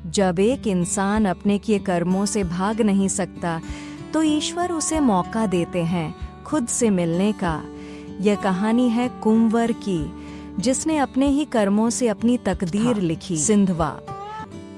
जब एक इंसान अपने किए कर्मों से भाग नहीं सकता तो ईश्वर उसे मौका देते हैं खुद से मिलने का। यह कहानी है कुंवर की, जिसने अपने ही कर्मों से अपनी तकदीर लिखी। सिंधवा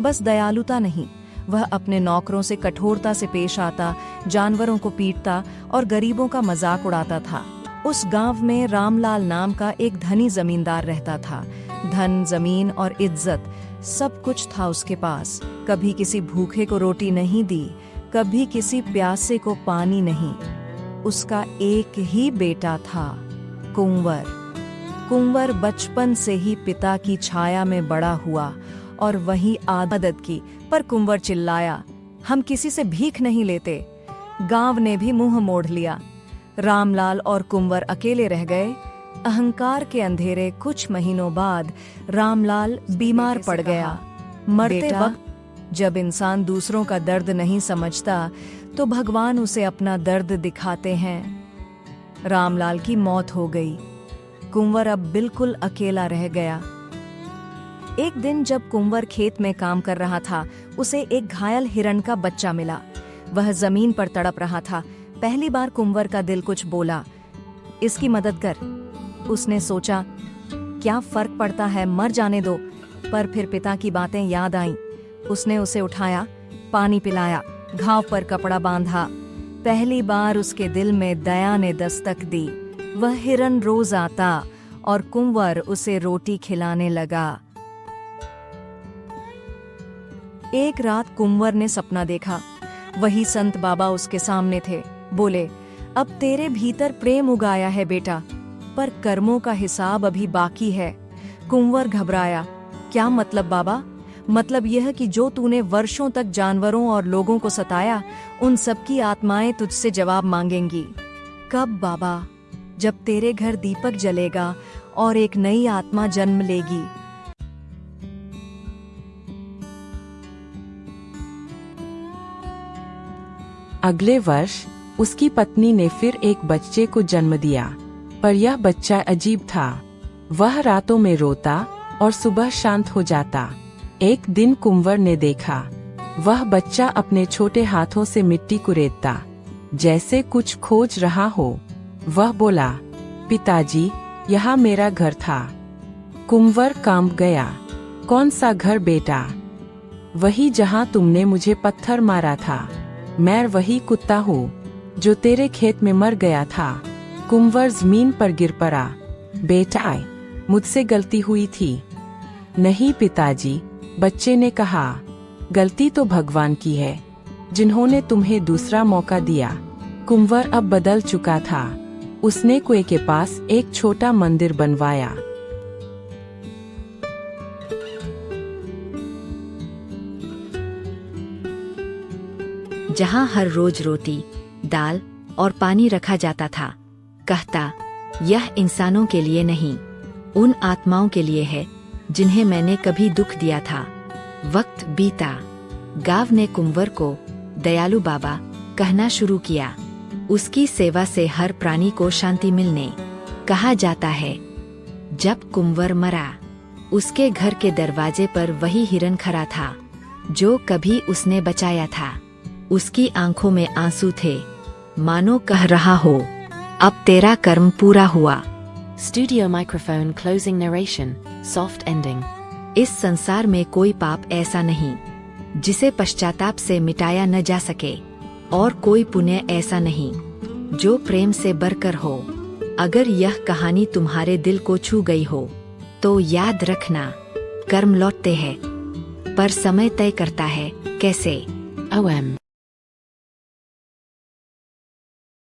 बस दयालुता नहीं, वह अपने नौकरों से कठोरता से पेश आता, जानवरों को पीटता और गरीबों का मजाक उड़ाता था। उस गांव में रामलाल नाम का एक धनी जमींदार रहता था। धन, जमीन और इज्जत सब कुछ था उसके पास। कभी किसी भूखे को रोटी नहीं दी, कभी किसी प्यासे को पानी नहीं। उसका एक ही बेटा था, कुंवर। कुंवर बचपन से ही पिता की छाया में बड़ा हुआ और वही आदत की। पर कुंवर चिल्लाया, हम किसी से भीख नहीं लेते। गांव ने भी मुंह मोड़ लिया। रामलाल और कुंवर अकेले रह गए। अहंकार के अंधेरे कुछ महीनों बाद रामलाल बीमार पड़ गया। मरते वक्त जब इंसान दूसरों का दर्द नहीं समझता तो भगवान उसे अपना दर्द दिखाते हैं। रामलाल की मौत हो गई। कुंवर अब बिल्कुल अकेला रह गया। एक दिन जब कुंवर खेत में काम कर रहा था, उसे एक घायल हिरण का बच्चा मिला। वह जमीन पर तड़प रहा था। पहली बार कुंवर का दिल कुछ बोला, इसकी मदद कर। उसने सोचा, क्या फर्क पड़ता है, मर जाने दो। पर फिर पिता की बातें याद आईं। उसने उसे उठाया, पानी पिलाया, घाव पर कपड़ा बांधा। पहली बार उसके दिल में दया ने दस्तक दी। वह हिरण रोज आता और कुंवर उसे रोटी खिलाने लगा। एक रात कुंवर ने सपना देखा। वही संत बाबा उसके सामने थे। बोले, अब तेरे भीतर प्रेम उगाया है बेटा, पर कर्मों का हिसाब अभी बाकी है। कुंवर घबराया। क्या मतलब बाबा? मतलब यह कि जो तूने वर्षों तक जानवरों और लोगों को सताया, उन सबकी आत्माएं तुझसे जवाब मांगेंगी। कब बाबा? जब तेरे घर दीपक जलेगा और एक नई आत्मा जन्म लेगी। अगले वर्ष उसकी पत्नी ने फिर एक बच्चे को जन्म दिया, पर यह बच्चा अजीब था। वह रातों में रोता और सुबह शांत हो जाता। एक दिन कुंवर ने देखा, वह बच्चा अपने छोटे हाथों से मिट्टी कुरेदता, जैसे कुछ खोज रहा हो। वह बोला, पिताजी, यहाँ मेरा घर था। कुंवर कांप गया। कौन सा घर बेटा? वही जहाँ तुमने मुझे पत्थर मारा था। मैं वही कुत्ता हूँ जो तेरे खेत में मर गया था। कुंवर जमीन पर गिर पड़ा। बेटा, मुझसे गलती हुई थी। नहीं पिताजी, बच्चे ने कहा, गलती तो भगवान की है, जिन्होंने तुम्हें दूसरा मौका दिया। कुंवर अब बदल चुका था। उसने कुएं के पास एक छोटा मंदिर बनवाया। जहाँ हर रोज रोटी, दाल और पानी रखा जाता था। कहता, यह इंसानों के लिए नहीं, उन आत्माओं के लिए है जिन्हें मैंने कभी दुख दिया था। वक्त बीता। गांव ने कुंवर को दयालु बाबा कहना शुरू किया। उसकी सेवा से हर प्राणी को शांति मिलने। कहा जाता है, जब कुंवर मरा, उसके घर के दरवाजे पर वही हिरण खड़ा था जो कभी उसने बचाया था। उसकी आंखों में आंसू थे, मानो कह रहा हो, अब तेरा कर्म पूरा हुआ। Studio microphone closing narration, soft ending. इस संसार में कोई पाप ऐसा नहीं जिसे पश्चाताप से मिटाया न जा सके, और कोई पुण्य ऐसा नहीं जो प्रेम से बढ़कर हो। अगर यह कहानी तुम्हारे दिल को छू गई हो तो याद रखना, कर्म लौटते हैं, पर समय तय करता है कैसे। OM